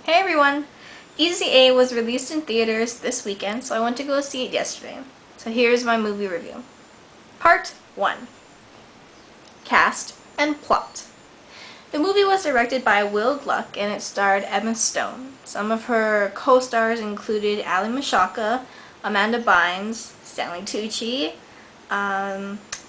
Hey everyone! Easy A was released in theaters this weekend, so I went to go see it yesterday. So here's my movie review. Part 1. Cast and Plot. The movie was directed by Will Gluck and it starred Emma Stone. Some of her co-stars included Ali Mashaka, Amanda Bynes, Stanley Tucci,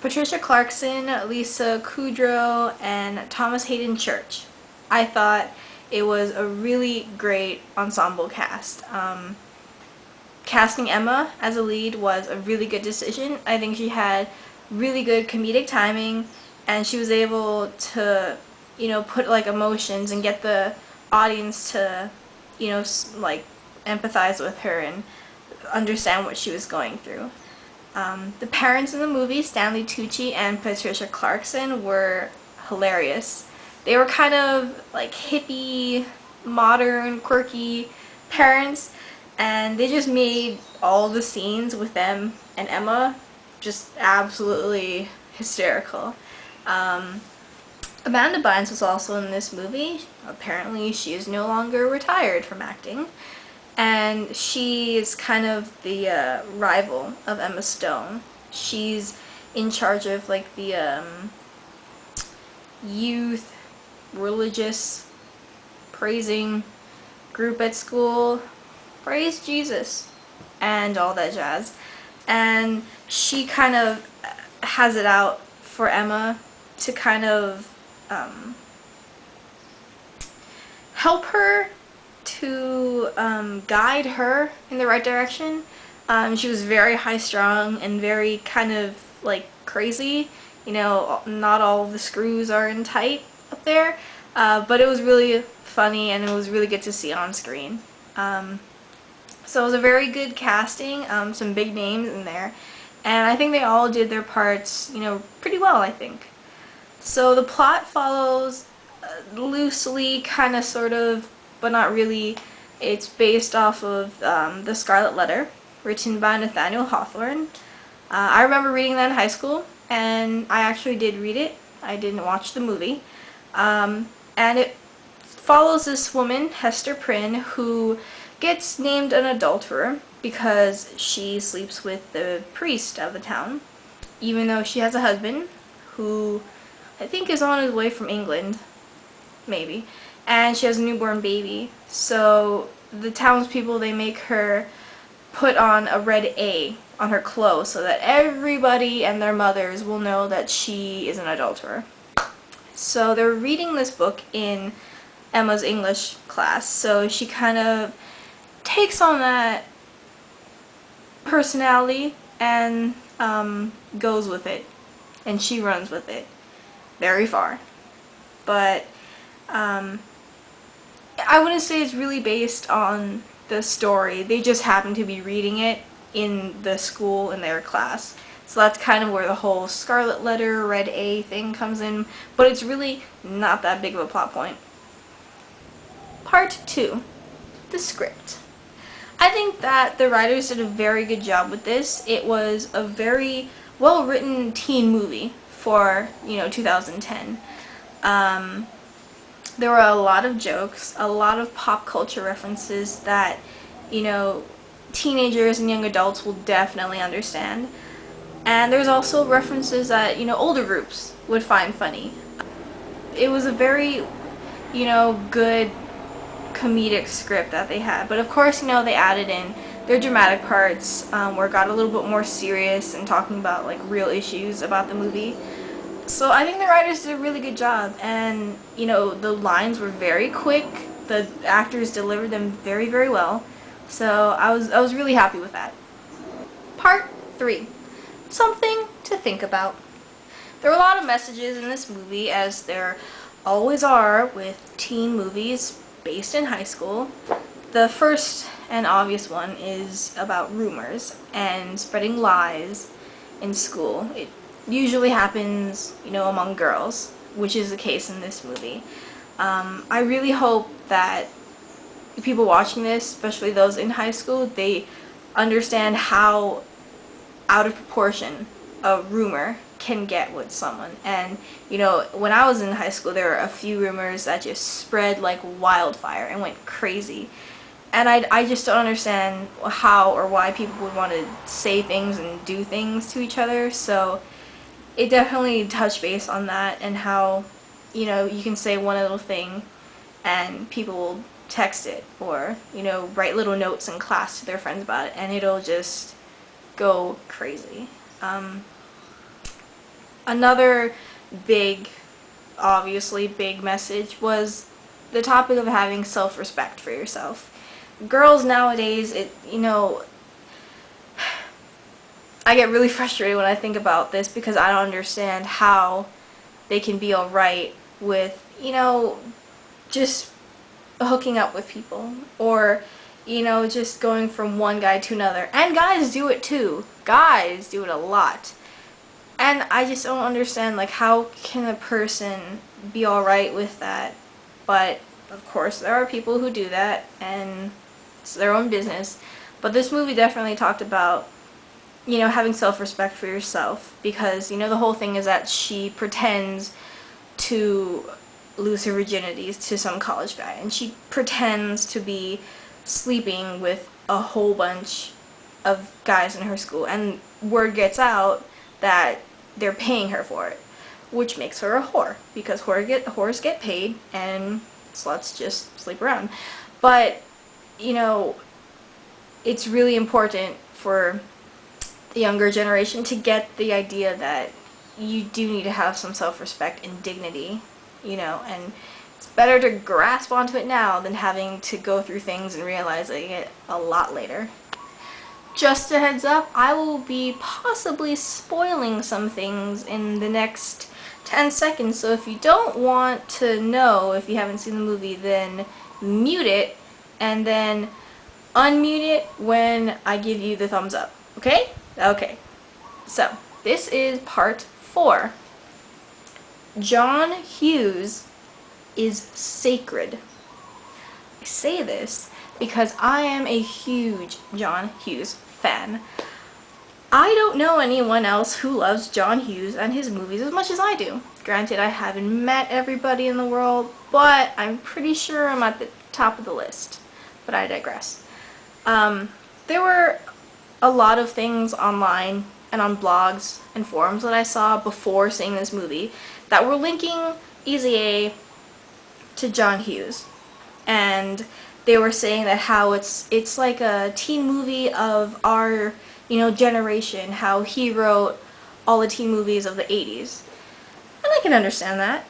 Patricia Clarkson, Lisa Kudrow, and Thomas Hayden Church. I thought it was a really great ensemble cast. Casting Emma as a lead was a really good decision. I think she had really good comedic timing and she was able to, put like emotions and get the audience to, like empathize with her and understand what she was going through. The parents in the movie, Stanley Tucci and Patricia Clarkson, were hilarious. They were kind of like hippie, modern, quirky parents, and they just made all the scenes with them and Emma just absolutely hysterical. Amanda Bynes was also in this movie. Apparently she is no longer retired from acting, and she is kind of the rival of Emma Stone. She's in charge of like the youth religious praising group at school. Praise Jesus and all that jazz. And she kind of has it out for Emma to kind of help her to guide her in the right direction. She was very high-strung and very kind of like crazy. Not all the screws are in tight up there, but it was really funny and it was really good to see on screen. So it was a very good casting, some big names in there, and I think they all did their parts, pretty well, I think. So the plot follows loosely, kind of, sort of, but not really. It's based off of The Scarlet Letter, written by Nathaniel Hawthorne. I remember reading that in high school, and I actually did read it. I didn't watch the movie. And it follows this woman, Hester Prynne, who gets named an adulterer because she sleeps with the priest of the town, even though she has a husband who I think is on his way from England, maybe, and she has a newborn baby. So the townspeople, they make her put on a red A on her clothes so that everybody and their mothers will know that she is an adulterer. So they're reading this book in Emma's English class, so she kind of takes on that personality and goes with it, and she runs with it very far. But I wouldn't say it's really based on the story. They just happen to be reading it in the school in their class. So that's kind of where the whole Scarlet Letter, Red A thing comes in, but it's really not that big of a plot point. Part 2. The script. I think that the writers did a very good job with this. It was a very well-written teen movie for, 2010. There were a lot of jokes, a lot of pop culture references that, teenagers and young adults will definitely understand. And there's also references that, older groups would find funny. It was a very, good comedic script that they had. But of course, they added in their dramatic parts where it got a little bit more serious and talking about like real issues about the movie. So I think the writers did a really good job, and the lines were very quick. The actors delivered them very, very well. So I was really happy with that. Part 3. Something to think about. There are a lot of messages in this movie, as there always are with teen movies based in high school. The first and obvious one is about rumors and spreading lies in school. It usually happens, among girls, which is the case in this movie. I really hope that people watching this, especially those in high school, they understand how out of proportion a rumor can get with someone. And you know, when I was in high school, there were a few rumors that just spread like wildfire and went crazy. And I just don't understand how or why people would want to say things and do things to each other. So it definitely touched base on that, and how, you know, you can say one little thing and people will text it, or, you know, write little notes in class to their friends about it, and it'll just go crazy. Another big, obviously big message was the topic of having self-respect for yourself. Girls nowadays, you know, I get really frustrated when I think about this, because I don't understand how they can be alright with, you know, just hooking up with people, or, you know, just going from one guy to another. And guys do it too. Guys do it a lot. And I just don't understand, like, how can a person be alright with that? But of course there are people who do that, and it's their own business. But this movie definitely talked about, you know, having self-respect for yourself, because, you know, the whole thing is that she pretends to lose her virginity to some college guy, and she pretends to be sleeping with a whole bunch of guys in her school, and word gets out that they're paying her for it, which makes her a whore, because whores get paid and sluts just sleep around. But, you know, it's really important for the younger generation to get the idea that you do need to have some self-respect and dignity, you know, and it's better to grasp onto it now than having to go through things and realizing it a lot later. Just a heads up, I will be possibly spoiling some things in the next 10 seconds, so if you don't want to know, if you haven't seen the movie, then mute it and then unmute it when I give you the thumbs up, okay? Okay, so this is part 4. John Hughes is sacred. I say this because I am a huge John Hughes fan. I don't know anyone else who loves John Hughes and his movies as much as I do. Granted, I haven't met everybody in the world, but I'm pretty sure I'm at the top of the list. But I digress. There were a lot of things online and on blogs and forums that I saw before seeing this movie that were linking Easy A to John Hughes, and they were saying that how it's like a teen movie of our, you know, generation, how he wrote all the teen movies of the 80s. And I can understand that.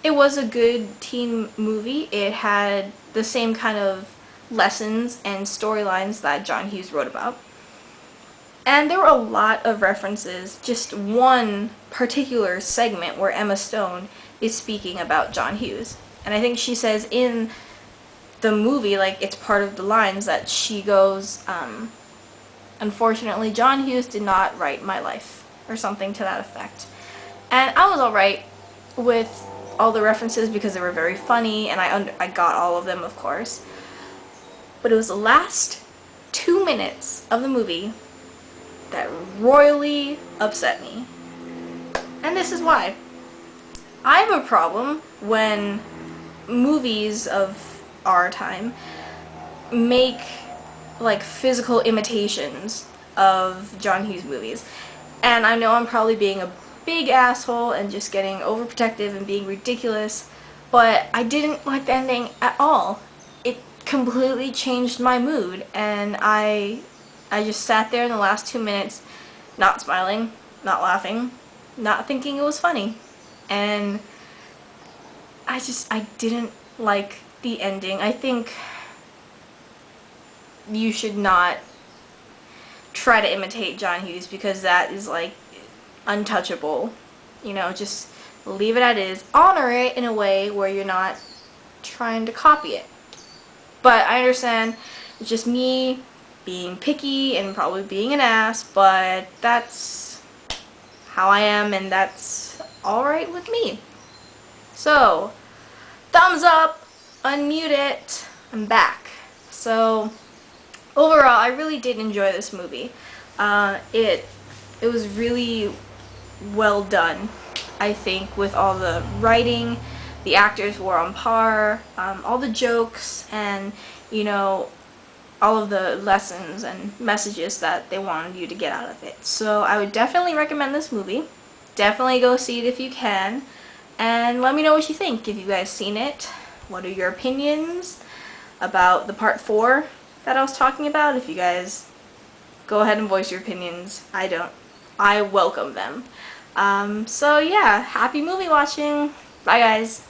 It was a good teen movie. It had the same kind of lessons and storylines that John Hughes wrote about. And there were a lot of references, just one particular segment where Emma Stone is speaking about John Hughes. And I think she says in the movie, like, it's part of the lines that she goes, unfortunately, John Hughes did not write my life, or something to that effect. And I was alright with all the references because they were very funny, and I got all of them, of course. But it was the last 2 minutes of the movie that royally upset me. And this is why. I have a problem when movies of our time make, like, physical imitations of John Hughes movies. And I know I'm probably being a big asshole and just getting overprotective and being ridiculous, but I didn't like the ending at all. It completely changed my mood, and I just sat there in the last 2 minutes not smiling, not laughing, not thinking it was funny. And I didn't like the ending. I think you should not try to imitate John Hughes, because that is, like, untouchable. You know, just leave it as is. Honor it in a way where you're not trying to copy it. But I understand it's just me being picky and probably being an ass, but that's how I am, and that's alright with me. So, thumbs up, unmute it, I'm back. So, overall, I really did enjoy this movie. It was really well done, I think, with all the writing. The actors were on par, all the jokes, and, you know, all of the lessons and messages that they wanted you to get out of it. So I would definitely recommend this movie. Definitely go see it if you can. And let me know what you think. If you guys seen it, what are your opinions about the part 4 that I was talking about? If you guys go ahead and voice your opinions. I don't. I welcome them. So yeah, happy movie watching. Bye guys.